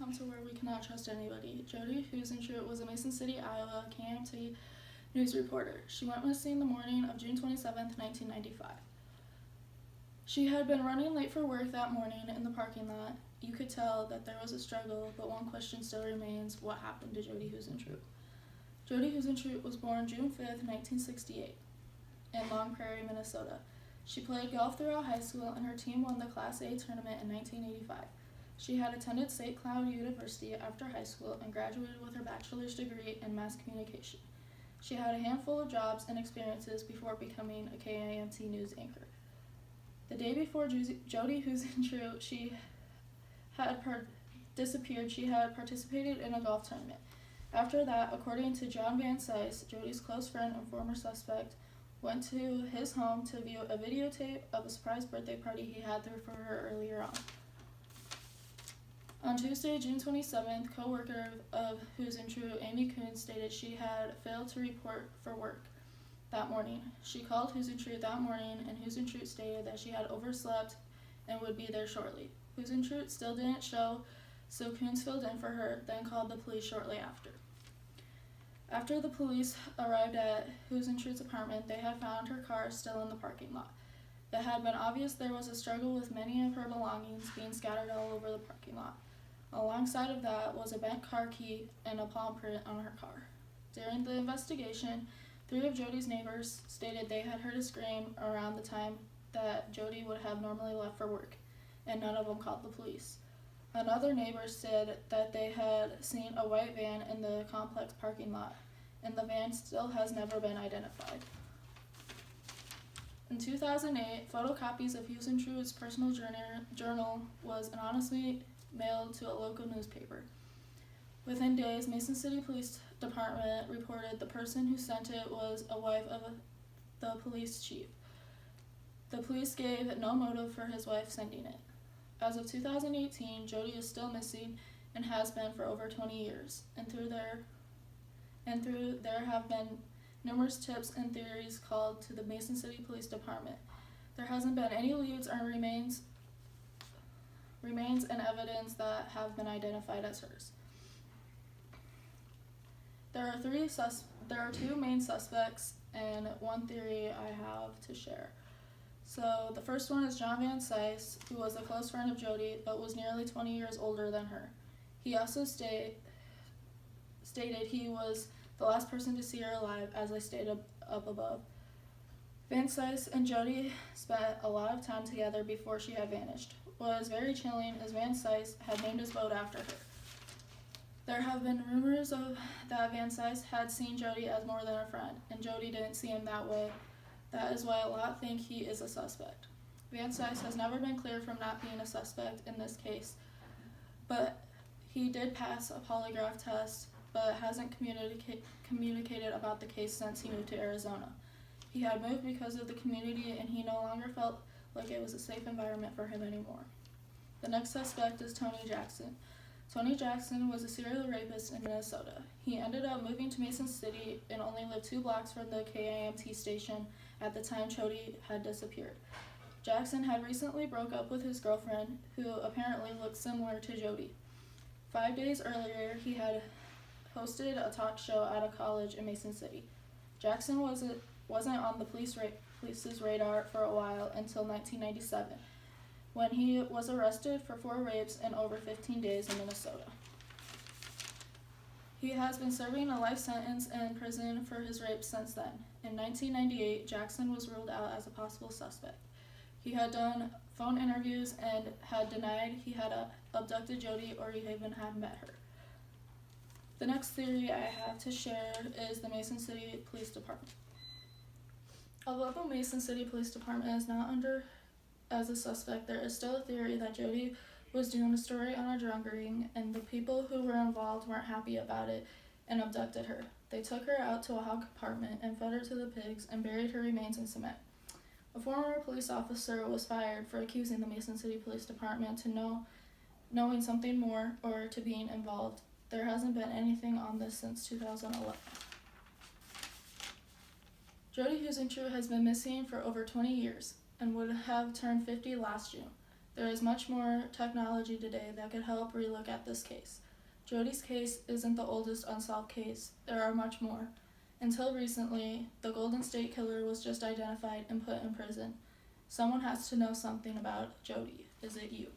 welcome to Where We Cannot Trust Anybody. Jody Huizentrout was a Mason City, Iowa KMT news reporter. She went missing the morning of June 27, 1995. She had been running late for work that morning in the parking lot. You could tell that there was a struggle, but one question still remains: what happened to Jody Huizentrout? Jody Huizentrout was born June 5, 1968, in Long Prairie, Minnesota. She played golf throughout high school, and her team won the Class A tournament in 1985. She had attended St. Cloud University after high school and graduated with her bachelor's degree in mass communication. She had a handful of jobs and experiences before becoming a KIMT news anchor. The day before Jody Huizentrout disappeared, she had participated in a golf tournament. After that, according to John Van Cise, Jody's close friend and former suspect, went to his home to view a videotape of a surprise birthday party he had there for her earlier on. On Tuesday, June 27th, co-worker of Huizentrout, Amy Kuhn, stated she had failed to report for work that morning. She called Huizentrout that morning, and Huizentrout stated that she had overslept and would be there shortly. Huizentrout still didn't show, so Kuhn filled in for her, then called the police shortly after. After the police arrived at Huizentrout's apartment, they had found her car still in the parking lot. It had been obvious there was a struggle with many of her belongings being scattered all over the parking lot. Alongside of that was a bent car key and a palm print on her car. During the investigation, 3 of Jody's neighbors stated they had heard a scream around the time that Jody would have normally left for work, and none of them called the police. Another neighbor said that they had seen a white van in the complex parking lot, and the van still has never been identified. In 2008, photocopies of Huizentrout's personal journal was anonymously mailed to a local newspaper. Within days, Mason City Police Department reported the person who sent it was a wife of the police chief. The police gave no motive for his wife sending it. As of 2018, Jody is still missing and has been for over 20 years, and through there have been numerous tips and theories called to the Mason City Police Department. There hasn't been any leads or remains and evidence that have been identified as hers. There are 2 main suspects and one theory I have to share. So the first one is John Van Cise, who was a close friend of Jody but was nearly 20 years older than her. He also stated he was the last person to see her alive, as I stated up above. Van Cise and Jody spent a lot of time together before she had vanished. What is very chilling is Van Cise had named his boat after her. There have been rumors that Van Cise had seen Jody as more than a friend, and Jody didn't see him that way. That is why a lot think he is a suspect. Van Cise has never been cleared from not being a suspect in this case, but he did pass a polygraph test, but hasn't communicated about the case since he moved to Arizona. He had moved because of the community, and he no longer felt like it was a safe environment for him anymore. The next suspect is Tony Jackson. Tony Jackson was a serial rapist in Minnesota. He ended up moving to Mason City and only lived 2 blocks from the KIMT station at the time Jody had disappeared. Jackson had recently broke up with his girlfriend, who apparently looked similar to Jody. 5 days earlier, he had hosted a talk show at a college in Mason City. Jackson wasn't on the police's radar for a while until 1997, when he was arrested for 4 rapes in over 15 days in Minnesota. He has been serving a life sentence in prison for his rapes since then. In 1998, Jackson was ruled out as a possible suspect. He had done phone interviews and had denied he had abducted Jody or even had met her. The next theory I have to share is the Mason City Police Department. Although the Mason City Police Department is not under as a suspect, there is still a theory that Jody was doing a story on a drug ring, and the people who were involved weren't happy about it and abducted her. They took her out to a hog compartment and fed her to the pigs and buried her remains in cement. A former police officer was fired for accusing the Mason City Police Department to knowing something more or to being involved. There hasn't been anything on this since 2011. Jody Huizentrout has been missing for over 20 years and would have turned 50 last June. There is much more technology today that could help relook at this case. Jody's case isn't the oldest unsolved case. There are much more. Until recently, the Golden State Killer was just identified and put in prison. Someone has to know something about Jody. Is it you?